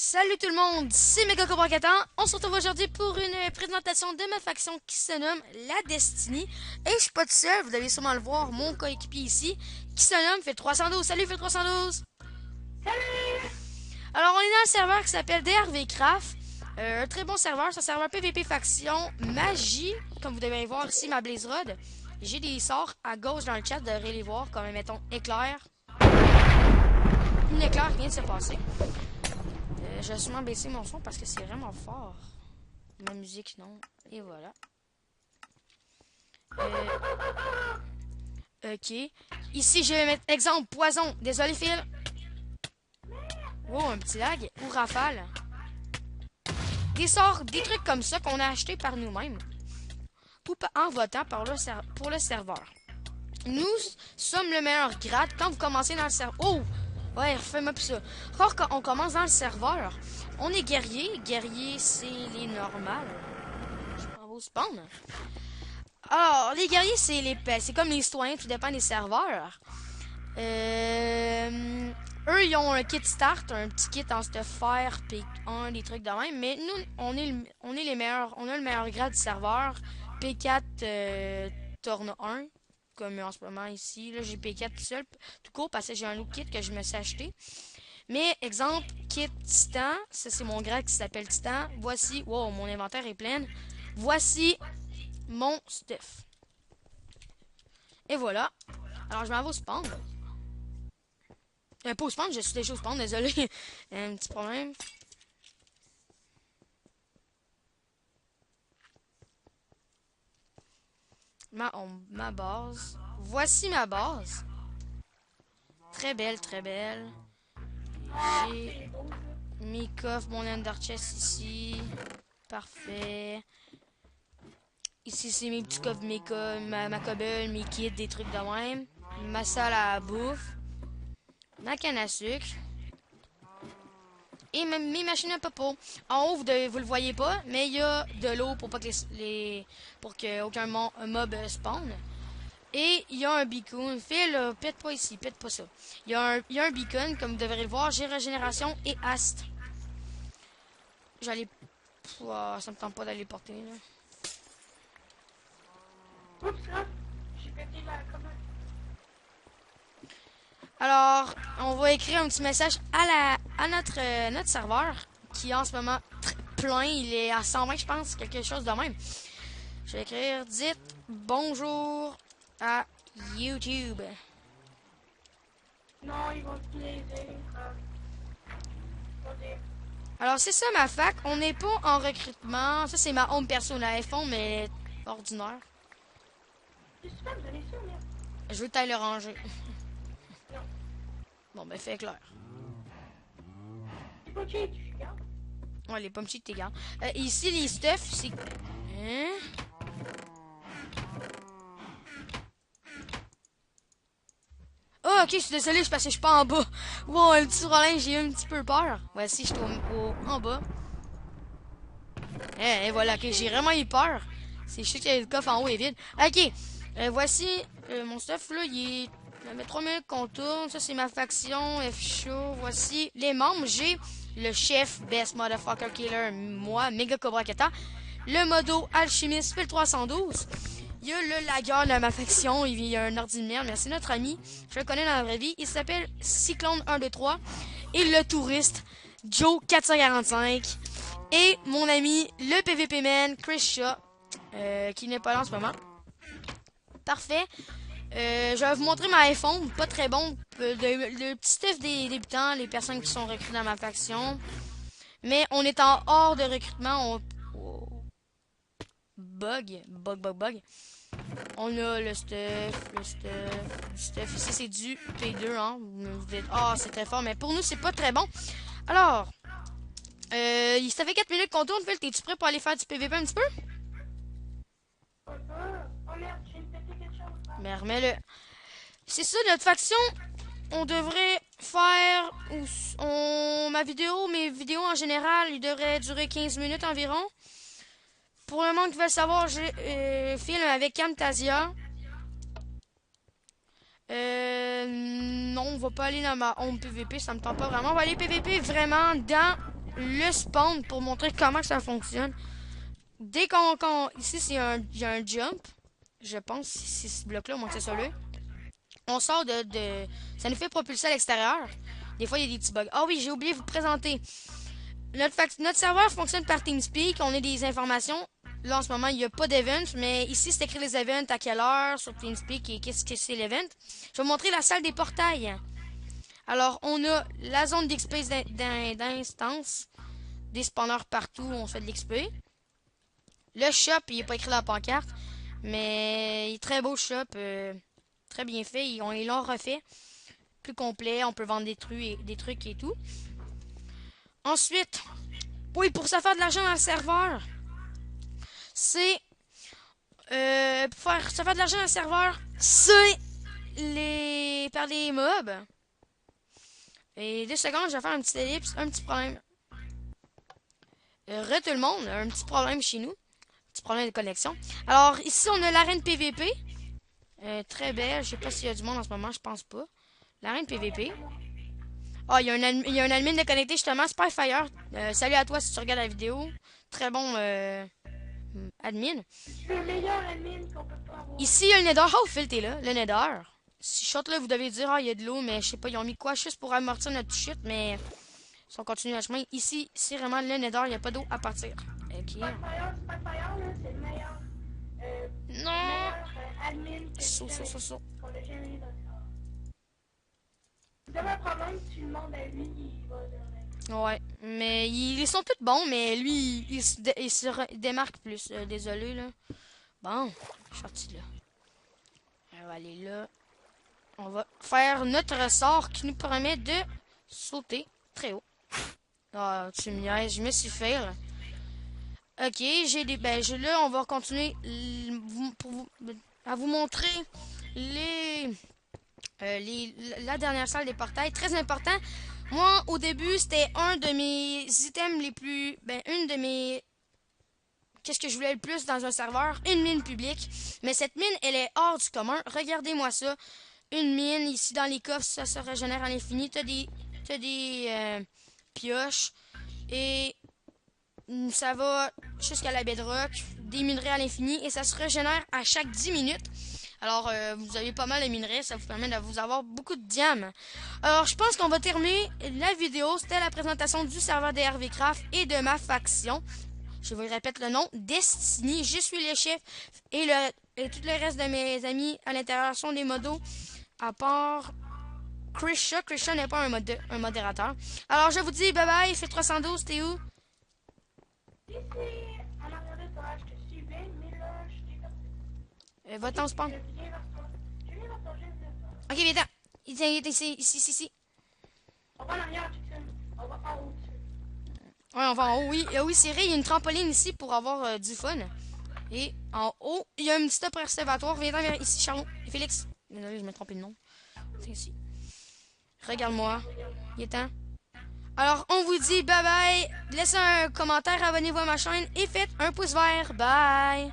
Salut tout le monde, c'est Megacobra4. On se retrouve aujourd'hui pour une présentation de ma faction qui se nomme la Destiny. Et je suis pas tout seul, vous devez sûrement le voir, mon coéquipier ici, qui se nomme Fait312. Salut Fait312! Alors on est dans un serveur qui s'appelle DRVcraft. Un très bon serveur, c'est un serveur PVP faction magie. Comme vous devez voir ici ma Blaze Rod. J'ai des sorts à gauche dans le chat, vous devrez les voir, comme mettons éclair. Une éclair vient de se passer. Je vais sûrement baisser mon son parce que c'est vraiment fort. Ma musique, non. Et voilà. Ok. Ici, je vais mettre exemple poison. Désolé, Phil. Oh, un petit lag. Ou rafale. Des sorts, des trucs comme ça qu'on a acheté par nous-mêmes. Ou en votant pour le serveur. Nous sommes le meilleur grade quand vous commencez dans le serveur. Oh! Ouais, refais-moi plus ça. Quand on commence dans le serveur, on est guerrier. Guerrier, c'est les normales. Je m'en vais au spawn. Alors, les guerriers, c'est comme les citoyens, tout dépend des serveurs. Eux, ils ont un kit start, un petit kit en stuff fer, P1, des trucs de même. Mais nous, on est les meilleurs. On a le meilleur grade du serveur. P4 tourne 1. Comme en ce moment ici, là j'ai P4 tout seul, tout court parce que j'ai un autre kit que je me suis acheté. Mais exemple, kit Titan, ça c'est mon grade qui s'appelle Titan. Voici, wow, mon inventaire est plein. Voici mon stuff. Et voilà. Alors je m'en vais au spawn. Pas au spawn, je suis déjà au spawn, désolé. Un petit problème. Ma base. Voici ma base. Très belle, très belle. J'ai mes coffres, mon ender chest ici. Parfait. Ici, c'est mes petits coffres, ma cobble, mes kits, des trucs de même. Ma salle à bouffe. Ma canne à sucre. Et mes machines à popo. En haut, vous le voyez pas, mais il y a de l'eau pour pas que pour que aucun mob spawn. Et il y a un beacon. Phil, pète pas ici, pète pas ça. Il y a un beacon, comme vous devrez le voir. J'ai régénération et ast. J'allais... Oh, ça me tente pas d'aller porter, là. Oups, là, j'ai pété la commande. Alors, on va écrire un petit message à notre serveur, qui est en ce moment plein. Il est à 120, je pense, quelque chose de même. Je vais écrire, dites bonjour à YouTube. Non, ils vont te plaiser. Alors, c'est ça ma fac. On n'est pas en recrutement. Ça, c'est ma home perso, la iPhone, mais ordinaire. Qu'est-ce que tu fais? Vous allez sur, merde. Je veux tailler le ranger. Non. Bon, ben, fais clair. C'est pas cheap, tu regardes. Ouais, les pommes cheats, t'es gars. Ici, les stuff, c'est... Hein? Oh, ok, je suis désolé, c'est parce que je suis pas en bas. Wow, un petit Rollin, j'ai eu un petit peu peur. Voici, je suis en bas. Et voilà, ok, j'ai vraiment eu peur. C'est juste que le coffre en haut est vide. Ok, voici mon stuff, là, il est... Ça fait 3 minutes qu'on tourne. Ça, c'est ma faction, F-Show. Voici les membres. J'ai le chef, Best Motherfucker Killer, moi, Megacobra4. Le modo Alchimiste, Phil312. Il y a le lagueur de ma faction. Il y a un ordi de merde, mais c'est notre ami. Je le connais dans la vraie vie. Il s'appelle Cyclone123. Et le touriste, Joe445. Et mon ami, le PVP Man, Chris Shaw, qui n'est pas là en ce moment. Parfait. Je vais vous montrer ma iPhone, pas très bon. Le petit stuff des débutants, les personnes qui sont recrutées dans ma faction. Mais on est en hors de recrutement. Bug. On a le stuff. Ici, c'est du P2, hein. Vous dites, oh, c'est très fort, mais pour nous, c'est pas très bon. Alors, ça fait 4 minutes qu'on tourne, Phil. T'es-tu prêt pour aller faire du PVP un petit peu? Oh merde, j'ai pété quelque chose. Mais remets-le. C'est ça, notre faction. On devrait faire... mes vidéos en général, ils devraient durer 15 minutes environ. Pour le monde qui veut le savoir, je filme avec Camtasia. Non, on va pas aller dans ma home PVP, ça me tente pas vraiment. On va aller PVP vraiment dans le spawn pour montrer comment ça fonctionne. Dès ici, il y a un jump. Je pense, c'est ce bloc-là, moi, c'est ça là. On sort ça nous fait propulser à l'extérieur. Des fois, il y a des petits bugs. Ah oui, j'ai oublié de vous présenter. Notre serveur fonctionne par TeamSpeak. On a des informations. Là, en ce moment, il n'y a pas d'event, mais ici, c'est écrit les events, à quelle heure, sur TeamSpeak et qu'est-ce que c'est l'event. Je vais vous montrer la salle des portails. Alors, on a la zone d'XP d'instance. Des spawners partout, on fait de l'XP. Le shop, il n'est pas écrit dans la pancarte, mais il est très beau shop. Très bien fait. Ils l'ont refait. Plus complet, on peut vendre des trucs et tout. Ensuite, oui, pour se faire de l'argent dans le serveur, c'est pour se faire de l'argent dans le serveur, c'est par les mobs. Et 2 secondes, je vais faire un petit ellipse, un petit problème. Tout le monde, un petit problème chez nous. Petit problème de connexion. Alors, ici, on a l'arène PVP. Très belle. Je sais pas s'il y a du monde en ce moment, je pense pas. L'arène PVP. Ah, il y a un admin de connecté justement, Spyfire. Salut à toi si tu regardes la vidéo. Très bon admin. C'est le meilleur admin qu'on peut pas avoir. Ici, il y a le Nether. Oh, Phil, t'es là, le Nether. Si je shot là, vous devez dire, ah, il y a de l'eau, mais je sais pas, ils ont mis quoi juste pour amortir notre chute, mais si on continue le chemin, ici, c'est vraiment le Nether, il n'y a pas d'eau à partir. Ok. Spyfire, là, c'est le meilleur. Non! Admin Saut. qu'on a jamais eu dans le corps. Si t'as un problème, tu demandes à lui, il va le régler. Ouais, mais ils sont tous bons, mais lui, il se démarque plus. Désolé, là. Bon, je suis sorti là. On va aller là. On va faire notre sort qui nous permet de sauter très haut. Ah, tu me niaises, je me suis fait. Là. Ok, j'ai des... là, on va continuer à vous montrer la dernière salle des portails. Très important. Moi, au début, c'était un de mes items les plus... une de mes... Qu'est-ce que je voulais le plus dans un serveur? Une mine publique. Mais cette mine, elle est hors du commun. Regardez-moi ça. Une mine, ici dans les coffres, ça se régénère à l'infini. T'as des pioches. Et ça va jusqu'à la bedrock. Des minerais à l'infini. Et ça se régénère à chaque 10 minutes. Alors, vous avez pas mal de minerais, ça vous permet de vous avoir beaucoup de diamants. Alors, je pense qu'on va terminer la vidéo. C'était la présentation du serveur de RVcraft et de ma faction. Je vous répète le nom, Destiny. Je suis le chef et tout le reste de mes amis à l'intérieur sont des modos, à part Krisha. Krisha n'est pas un modérateur. Alors, je vous dis bye bye, fait 312, t'es où? Ici, en arrière de toi, je te suivais, mais là, je t'ai perdu. Va-t'en spawn. Je viens vers toi. Je viens vers toi, je viens vers toi. Ok, viens-t'en. Il est ici. On va en arrière, Jackson. On va en haut. Ouais, on va en haut, oui. Oui, c'est vrai, il y a une trampoline ici pour avoir du fun. Et en haut, il y a un petit observatoire. Viens-t'en vers ici, Charlot. Et Félix. Désolé, je m'ai trompé de nom. C'est ici. Regarde-moi. Il est temps. Alors, on vous dit bye bye. Laissez un commentaire, abonnez-vous à ma chaîne et faites un pouce vert. Bye.